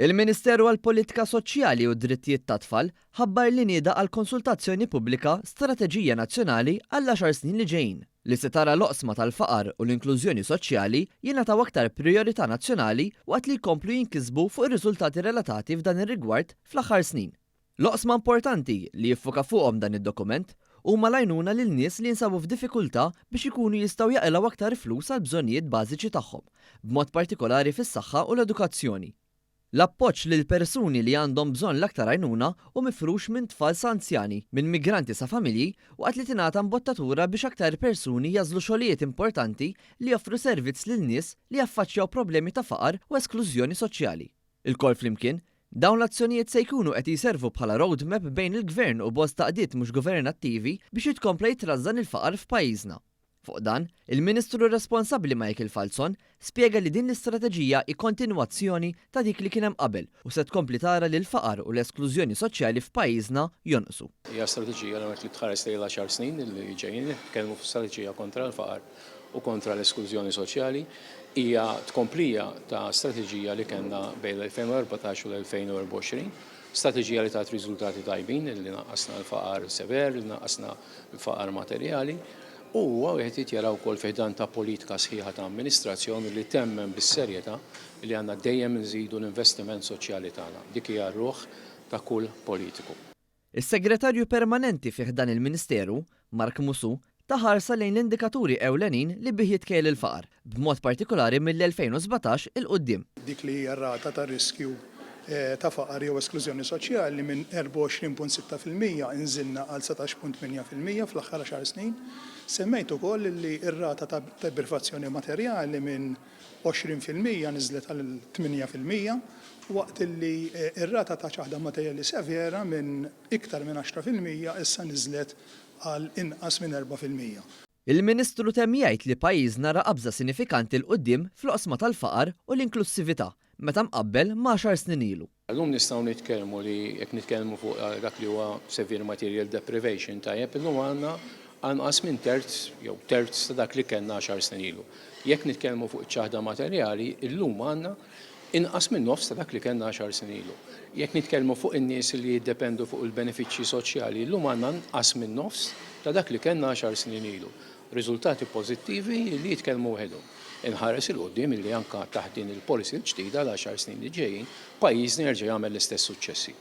Il-Ministeru għall-Politika Soċjali u d-Drittijiet tat-Tfal ħabbar li nieda għal konsultazzjoni pubblika Strateġija Nazzjonali għall 10 snin li ġejjin li se tara l-oqsma tal-faqar u l-inklużjoni soċjali jingħataw aktar prijorità nazzjonali waqt li jkomplu jinkisbu fuq ir-riżultati relatati f'dan ir-rigward fl-aħħar snin. L-oqsma importanti li jiffoka fuqhom dan id-dokument huma l-għajnuna lil nies li jinsabu f'diffikultà biex ikunu jistgħu jaqilgħu aktar flus għal bżonnijiet bażiċi tagħhom, b'mod partikolari fis-saħħa u l-edukazzjoni. L-appoġġ lil persuni li għandhom bżonn l-aktar għajnuna u mifrux minn tfal sa anzjani, minn migranti sa familji waqt li tingħata mbottatura biex aktar persuni jażlu xogħlijiet importanti li joffru servizz lil nies li jaffaċċjaw problemi ta' faqar u esklużjoni soċjali. Il-kol flimkien, dawn l-azzjonijiet se jkunu qed jiservu bħala roadmap bejn il-gvern u bosta qdiet mhux governattivi biex jitkompla jitrażżan il-faqar f'pajjiżna. Fuq dan, il-Ministru responsabbli Michael Falzon spjega li din l-istrateġija hi kontinwazzjoni ta' dik li kien hemm qabel u se tkompli tara li l-faqar u l-esklużjoni soċjali f'pajjiżna jonqsu. Hija strateġija li tħares lejla 10 snin li ġejjin, kellmu strateġija kontra l-faqar u kontra l-esklużjoni soċjali, hija tkomplija ta' strateġija li kellna bejn l-2014 u l-2024. Strateġija li tat riżultati tajbin li naqqasna l-faqar sever, li naqqasna l-faqar materjali. U għet jitjaraw kol fiħdan ta' politika sħiħa ta' amministrazzjoni li temmen bis-serjetà li għandna dejjem nżidu l-investiment soċjali tagħna. Dik hija r-ruħ ta' kull politiku. Is-Segretarju Permanenti fiħdan il-Ministeru, Mark Musu, taħarsa lejn l-indikaturi ewlenin li bih jitkejl il-faqar, b'mod partikolari mill-2017 il-qudiem. Dik li hija rata ta' riskju ta' faqar jew esklużjoni soċjali minn 24.6% inżilna għal 17.8% fl-aħħar 10 snin. Semmejt ukoll li r-rata ta' deprivazzjoni materjali minn 20% niżlet għal 8% waqt li r-rata ta' ċaħda materjali severa minn iktar minn 10% issa niżlet għal inqas minn 4%. Il-Ministru temm jgħid li pajjiżna ra qabża sinifikanti l-qudiem fl-oqsma tal-faqar u l-inklussività meta mqabbel ma' 10 snin ilu. Llum nistgħu nitkellmu li jekk nitkellmu fuq dak li huwa severe material deprivation tajjeb illum għandna anqas minn terz jew terz ta' dak li kellna 10 snin ilu. Jekk nitkellmu fuq iċ-ċaħda materjali, illum għandna inqas minn nofs ta' dak li kellna 10 snin ilu. Jekk nitkellmu fuq in-nies li jiddependu fuq il-benefiċċji soċjali, illum għandna inqas minn nofs ta' dak li kellna 10 snin ilu. Riżultati pożittivi li jitkellmu waħedhom. Inħares il-qudiem illi anke taħt din il-policy l-ġdida l-10 snin li ġejjin pajjiżna jerġa' jagħmel l-istess suċċessi.